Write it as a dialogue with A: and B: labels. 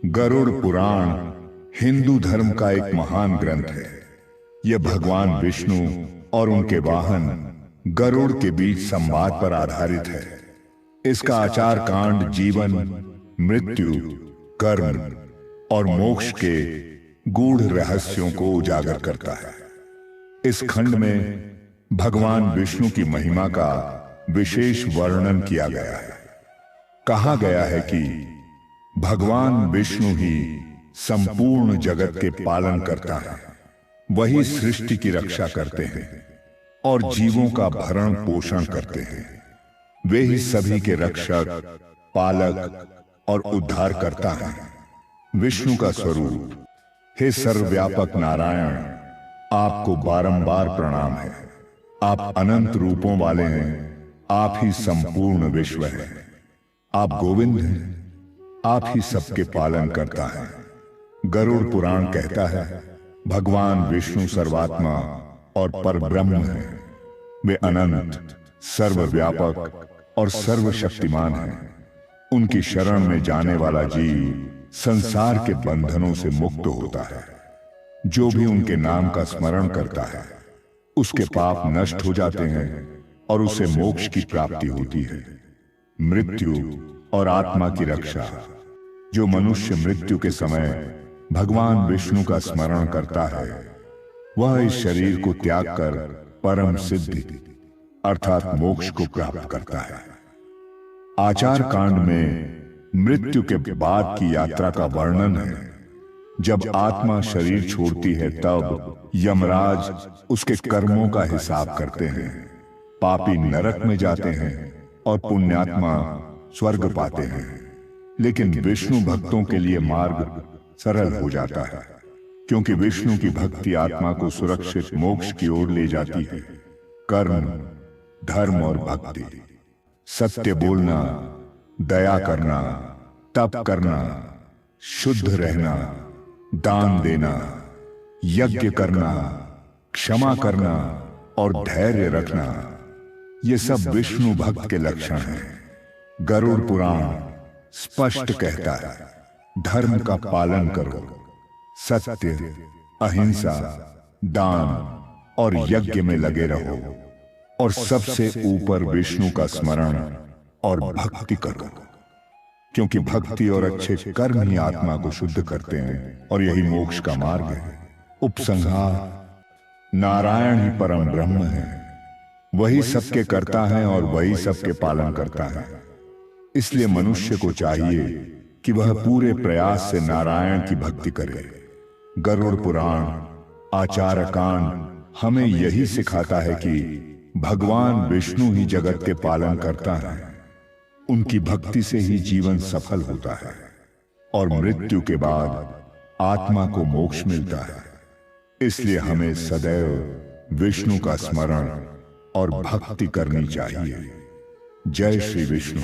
A: गरुड़ पुराण हिंदू धर्म का एक महान ग्रंथ है। यह भगवान विष्णु और उनके वाहन गरुड़ के बीच संवाद पर आधारित है। इसका आचार कांड जीवन, मृत्यु, कर्म और मोक्ष के गूढ़ रहस्यों को उजागर करता है। इस खंड में भगवान विष्णु की महिमा का विशेष वर्णन किया गया है। कहा गया है कि भगवान विष्णु ही संपूर्ण जगत के पालन करता है। वही सृष्टि की रक्षा करते हैं और जीवों का भरण पोषण करते हैं। वे ही सभी के रक्षक, पालक और उद्धार करता है। विष्णु का स्वरूप, हे सर्वव्यापक नारायण, आपको बारंबार प्रणाम है। आप अनंत रूपों वाले हैं। आप ही संपूर्ण विश्व है। आप गोविंद हैं। आप ही सबके पालन करता है। गरुड़ पुराण कहता है, भगवान विष्णु सर्वात्मा और परब्रह्म है। वे अनंत, सर्वव्यापक और सर्वशक्तिमान हैं। उनकी शरण में जाने वाला जीव संसार के बंधनों से मुक्त होता है। जो भी उनके नाम का स्मरण करता है, उसके पाप नष्ट हो जाते हैं और उसे मोक्ष की प्राप्ति होती है। मृत्यु और आत्मा की रक्षा। जो मनुष्य मृत्यु के समय भगवान विष्णु का स्मरण करता है, वह इस शरीर को त्याग कर परम सिद्धि अर्थात मोक्ष को प्राप्त करता है। आचार कांड में मृत्यु के बाद की यात्रा का वर्णन है। जब आत्मा शरीर छोड़ती है, तब यमराज उसके कर्मों का हिसाब करते हैं। पापी नरक में जाते हैं और पुण्यात्मा स्वर्ग पाते हैं। लेकिन विष्णु भक्तों के लिए मार्ग सरल हो जाता है, क्योंकि विष्णु की भक्ति आत्मा को सुरक्षित मोक्ष की ओर ले जाती है। कर्म, धर्म और भक्ति, सत्य बोलना, दया करना, तप करना, शुद्ध रहना, दान देना, यज्ञ करना, क्षमा करना और धैर्य रखना, ये सब विष्णु भक्त के लक्षण हैं। गरुड़ पुराण स्पष्ट कहता है, धर्म का पालन करो, सत्य, अहिंसा, दान और यज्ञ में लगे रहो और सबसे ऊपर विष्णु का स्मरण और भक्ति करो, क्योंकि भक्ति और अच्छे कर्म ही आत्मा को शुद्ध करते हैं और यही मोक्ष का मार्ग है। उपसंहार, नारायण ही परम ब्रह्म है। वही सबके करता है और वही सबके पालन करता है। इसलिए मनुष्य को चाहिए कि वह पूरे प्रयास से नारायण की भक्ति करे। गरुड़ पुराण आचार कांड हमें यही सिखाता है कि भगवान विष्णु ही जगत के पालन करता है। उनकी भक्ति से ही जीवन सफल होता है और मृत्यु के बाद आत्मा को मोक्ष मिलता है। इसलिए हमें सदैव विष्णु का स्मरण और भक्ति करनी चाहिए। जय श्री विष्णु।